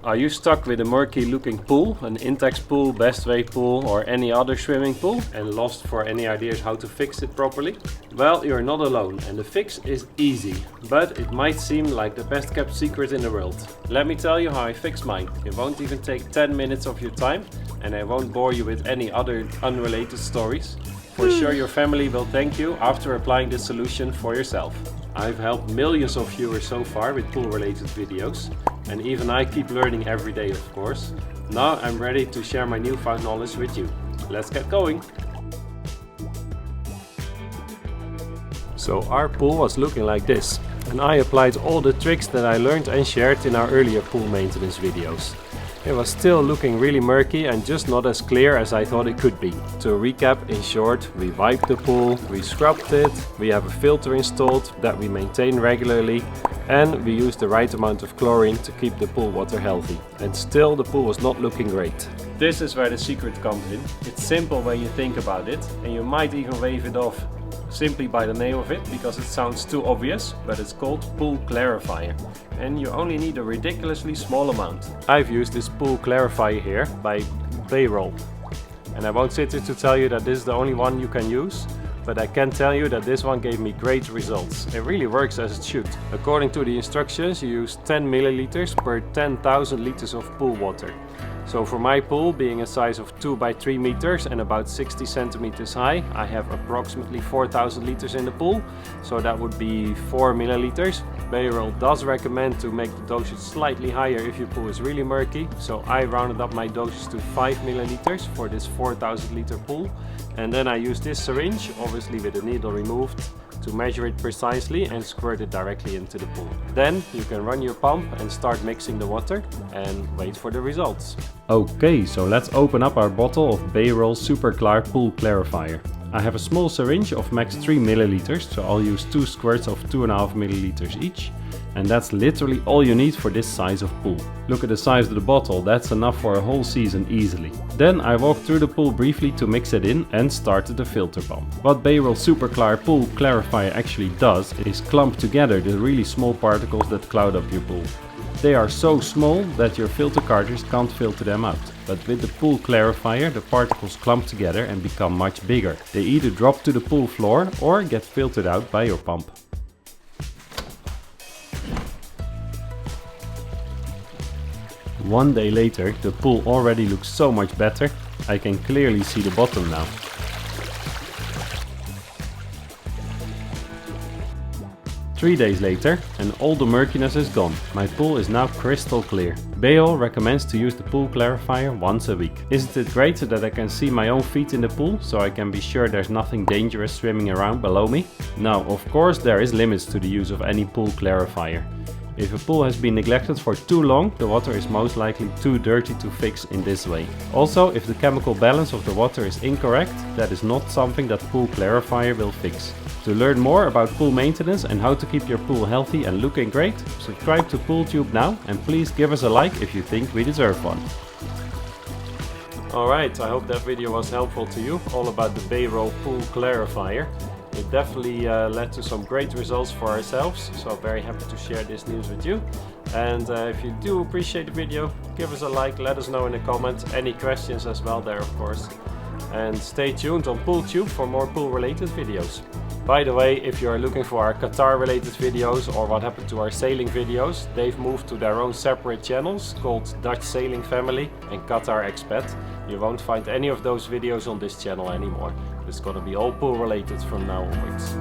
Are you stuck with a murky looking pool, an Intex pool, Bestway pool or any other swimming pool and lost for any ideas how to fix it properly? Well, you're not alone and the fix is easy, but it might seem like the best kept secret in the world. Let me tell you how I fixed mine. It won't even take 10 minutes of your time and I won't bore you with any other unrelated stories. For sure your family will thank you after applying this solution for yourself. I've helped millions of viewers so far with pool related videos and even I keep learning every day, of course. Now I'm ready to share my newfound knowledge with you. Let's get going! So our pool was looking like this and I applied all the tricks that I learned and shared in our earlier pool maintenance videos. It was still looking really murky and just not as clear as I thought it could be. To recap, in short, we wiped the pool, we scrubbed it, we have a filter installed that we maintain regularly and we used the right amount of chlorine to keep the pool water healthy. And still the pool was not looking great. This is where the secret comes in. It's simple when you think about it and you might even wave it off simply by the name of it because it sounds too obvious, but it's called Pool Clarifier and you only need a ridiculously small amount. I've used this Pool Clarifier here by Bayrol and I won't sit here to tell you that this is the only one you can use, but I can tell you that this one gave me great results. It really works as it should. According to the instructions you use 10 milliliters per 10,000 liters of pool water. So for my pool, being a size of 2 by 3 meters and about 60 centimeters high, I have approximately 4,000 liters in the pool, so that would be 4 milliliters. Bayrol does recommend to make the dosage slightly higher if your pool is really murky, so I rounded up my dosage to 5 milliliters for this 4,000 liter pool. And then I use this syringe, obviously with the needle removed, to measure it precisely and squirt it directly into the pool. Then you can run your pump and start mixing the water and wait for the results. Okay, so let's open up our bottle of Bayrol SuperKlar Pool Clarifier. I have a small syringe of max 3 milliliters, so I'll use 2 squirts of 2.5 milliliters each. And that's literally all you need for this size of pool. Look at the size of the bottle, that's enough for a whole season easily. Then I walked through the pool briefly to mix it in and started the filter pump. What Bayrol SuperKlar Pool Clarifier actually does is clump together the really small particles that cloud up your pool. They are so small that your filter cartridge can't filter them out. But with the Pool Clarifier the particles clump together and become much bigger. They either drop to the pool floor or get filtered out by your pump. One day later, the pool already looks so much better. I can clearly see the bottom now. Three days later, and all the murkiness is gone. My pool is now crystal clear. Bayrol recommends to use the Pool Clarifier once a week. Isn't it great that I can see my own feet in the pool, so I can be sure there's nothing dangerous swimming around below me? Now, of course, there is limits to the use of any Pool Clarifier. If a pool has been neglected for too long, the water is most likely too dirty to fix in this way. Also, if the chemical balance of the water is incorrect, that is not something that Pool Clarifier will fix. To learn more about pool maintenance and how to keep your pool healthy and looking great, subscribe to PoolTube now and please give us a like if you think we deserve one. Alright, I hope that video was helpful to you, all about the Bayrol Pool Clarifier. It definitely led to some great results for ourselves, so I'm very happy to share this news with you. And if you do appreciate the video, give us a like, let us know in the comments, any questions as well there of course. And stay tuned on PoolTube for more pool related videos. By the way, if you are looking for our Qatar related videos or what happened to our sailing videos, they've moved to their own separate channels called Dutch Sailing Family and Qatar Expat. You won't find any of those videos on this channel anymore. It's gonna be all pool related from now onwards.